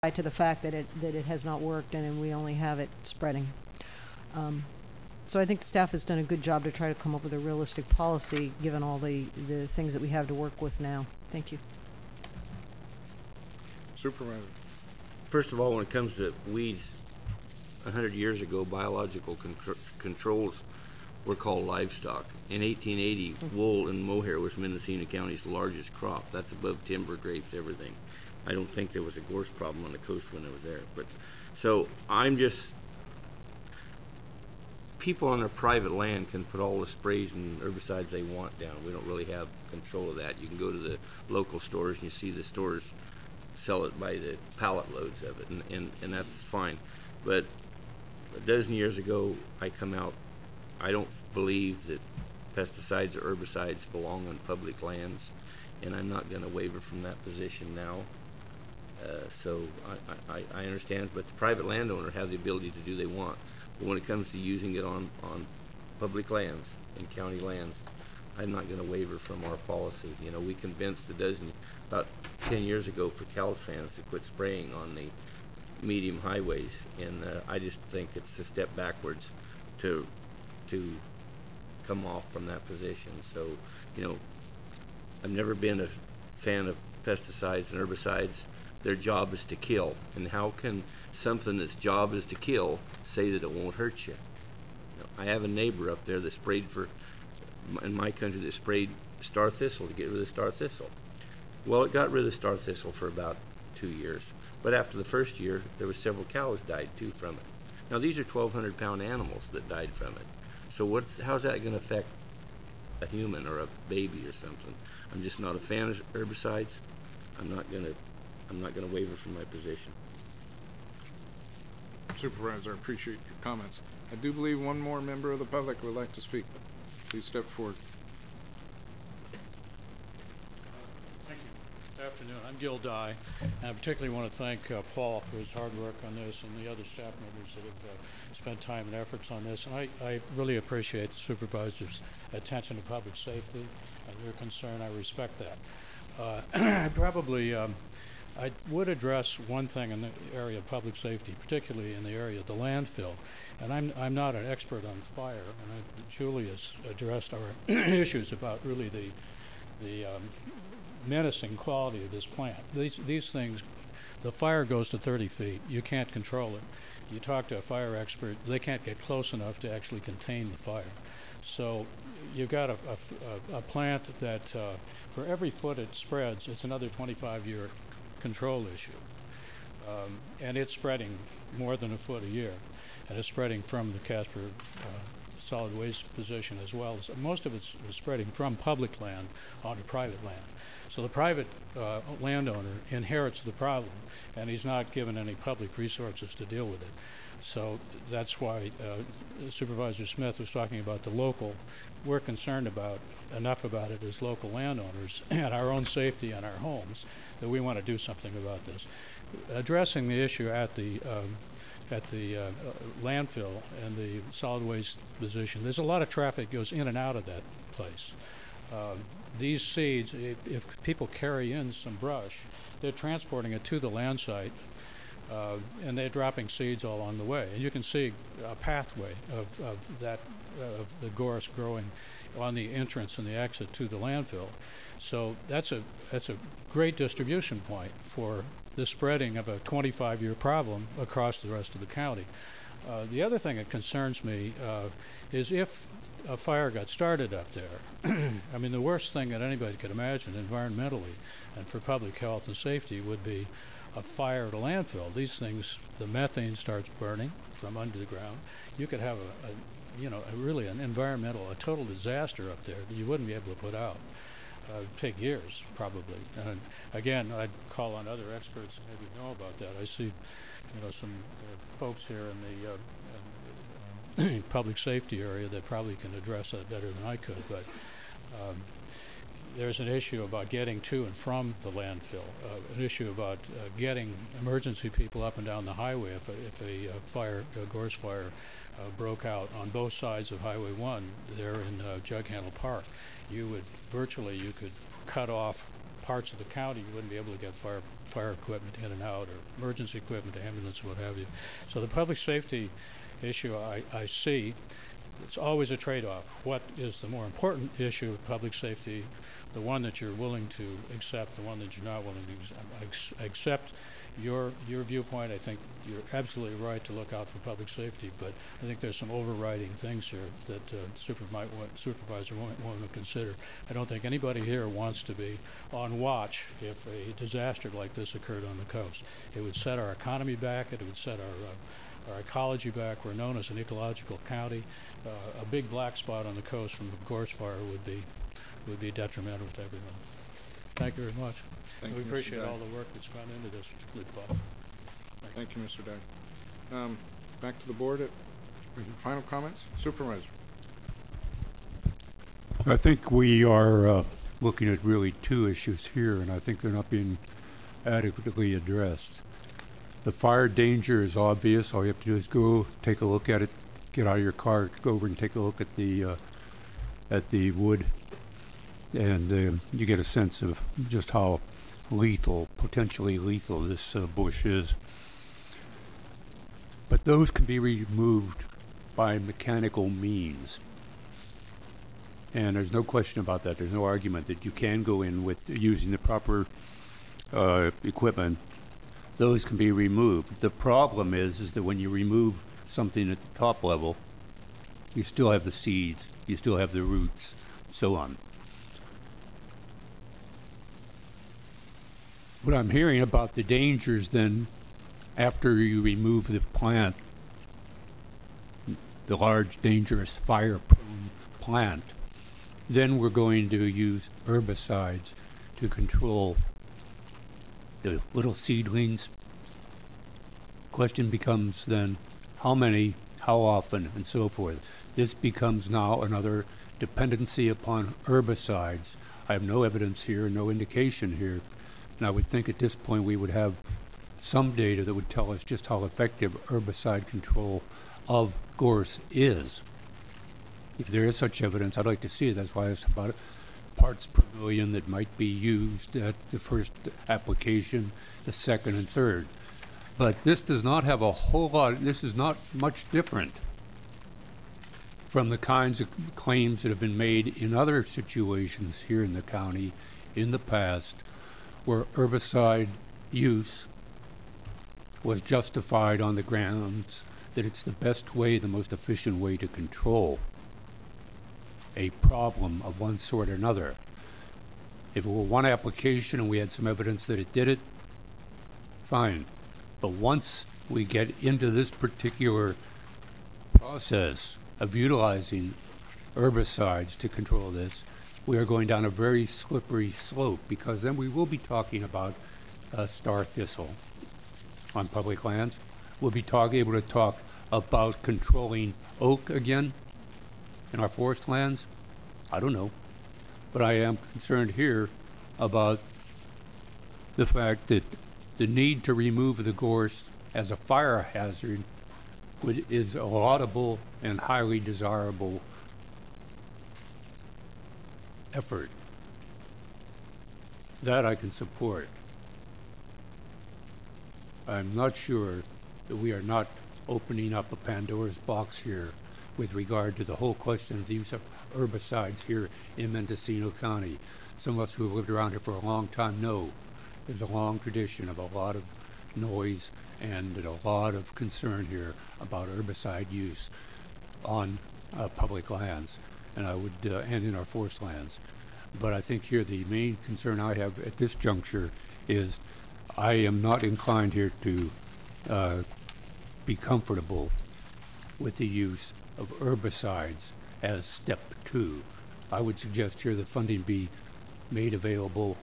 to the fact that it has not worked and we only have it spreading. So I think the staff has done a good job to try to come up with a realistic policy given all the things that we have to work with now. Thank you. Supervisor. First of all, when it comes to weeds, 100 years ago, biological controls were called livestock. In 1880, wool and mohair was Mendocino County's largest crop. That's above timber, grapes, everything. I don't think there was a gorse problem on the coast when I was there. But so I'm just, people on their private land can put all the sprays and herbicides they want down. We don't really have control of that. You can go to the local stores and you see the stores sell it by the pallet loads of it, and that's fine. But a dozen years ago, I come out, I don't believe that pesticides or herbicides belong on public lands, and I'm not going to waver from that position now. So I understand, but the private landowner have the ability to do what they want. But when it comes to using it on public lands and county lands, I'm not going to waver from our policy. You know, we convinced about 10 years ago for Caltrans to quit spraying on the medium highways, and I just think it's a step backwards to come off from that position. So, you know, I've never been a fan of pesticides and herbicides. Their job is to kill, and how can something that's job is to kill say that it won't hurt you? You know, I have a neighbor up there that sprayed in my country, that sprayed star thistle to get rid of star thistle. Well, it got rid of star thistle for about 2 years, but after the first year, there were several cows died too from it. Now these are 1,200-pound animals that died from it. So how's that going to affect a human or a baby or something? I'm just not a fan of herbicides. I'm not going to waver from my position. Supervisor, I appreciate your comments. I do believe one more member of the public would like to speak. Please step forward. Thank you. Good afternoon. I'm Gil Dye, and I particularly want to thank Paul for his hard work on this and the other staff members that have spent time and efforts on this. And I really appreciate the supervisor's attention to public safety and your concern. I respect that. I would address one thing in the area of public safety, particularly in the area of the landfill. And I'm not an expert on fire, and Julie has addressed our issues about really the menacing quality of this plant. These things, the fire goes to 30 feet. You can't control it. You talk to a fire expert, they can't get close enough to actually contain the fire. So you've got a plant that for every foot it spreads, it's another 25-year control issue. And it's spreading more than a foot a year. And it's spreading from the Casper solid waste position as well. So most of it's spreading from public land onto private land. So the private landowner inherits the problem, and he's not given any public resources to deal with it. So that's why Supervisor Smith was talking about the local. We're concerned enough about it as local landowners and our own safety and our homes that we want to do something about this. Addressing the issue at the landfill and the solid waste position, there's a lot of traffic goes in and out of that place. These seeds, if people carry in some brush, they're transporting it to the land site, and they're dropping seeds all along the way. And you can see a pathway of the gorse growing on the entrance and the exit to the landfill. So that's a great distribution point for the spreading of a 25-year problem across the rest of the county. The other thing that concerns me is if a fire got started up there. I mean, the worst thing that anybody could imagine environmentally and for public health and safety would be a fire at a landfill. These things, the methane starts burning from under the ground. You could have really an environmental, a total disaster up there that you wouldn't be able to put out. It'd take years, probably. And again, I'd call on other experts who maybe know about that. I see, some folks here in the public safety area that probably can address that better than I could. But there's an issue about getting to and from the landfill, an issue about getting emergency people up and down the highway if a gorse fire broke out on both sides of Highway 1 there in Jug Handle Park. You could cut off parts of the county, you wouldn't be able to get fire equipment in and out, or emergency equipment, ambulance, what have you. So the public safety issue I see, it's always a trade-off. What is the more important issue of public safety? The one that you're willing to accept, the one that you're not willing to accept. Your viewpoint, I think you're absolutely right to look out for public safety, but I think there's some overriding things here that supervisor might want to consider. I don't think anybody here wants to be on watch if a disaster like this occurred on the coast. It would set our economy back. It would set our ecology back. We're known as an ecological county. A big black spot on the coast from the gorse fire would be detrimental to everyone. Thank you very much. We appreciate all the work that's gone into this, particularly Bob. Thank you, Mr. Dye. Back to the board. Final comments? Supervisor. I think we are looking at really two issues here, and I think they're not being adequately addressed. The fire danger is obvious. All you have to do is go take a look at it, get out of your car, go over and take a look at the wood, and you get a sense of just how lethal, potentially lethal, this bush is. But those can be removed by mechanical means. And there's no question about that. There's no argument that you can go in with using the proper equipment. Those can be removed. The problem is that when you remove something at the top level, you still have the seeds, you still have the roots, so on. What I'm hearing about the dangers then, after you remove the plant, the large, dangerous, fire-prone plant, then we're going to use herbicides to control the little seedlings. Question becomes then, how many, how often, and so forth. This becomes now another dependency upon herbicides. I have no evidence here, no indication here. And I would think at this point we would have some data that would tell us just how effective herbicide control of gorse is. If there is such evidence, I'd like to see it. That's why it's about parts per million that might be used at the first application, the second and third. But this does not have a whole lot, this is not much different from the kinds of claims that have been made in other situations here in the county in the past, where herbicide use was justified on the grounds that it's the best way, the most efficient way to control a problem of one sort or another. If it were one application and we had some evidence that it did it, fine. But once we get into this particular process of utilizing herbicides to control this, we are going down a very slippery slope, because then we will be talking about star thistle on public lands. We'll be able to talk about controlling oak again in our forest lands. I don't know. But I am concerned here about the fact that the need to remove the gorse as a fire hazard is a laudable and highly desirable effort. That I can support. I'm not sure that we are not opening up a Pandora's box here with regard to the whole question of the use of herbicides here in Mendocino County. Some of us who have lived around here for a long time know there's a long tradition of a lot of noise and a lot of concern here about herbicide use on public lands, and I would and in our forest lands. But I think here the main concern I have at this juncture is I am not inclined here to be comfortable with the use of herbicides as step 2. I would suggest here that funding be made available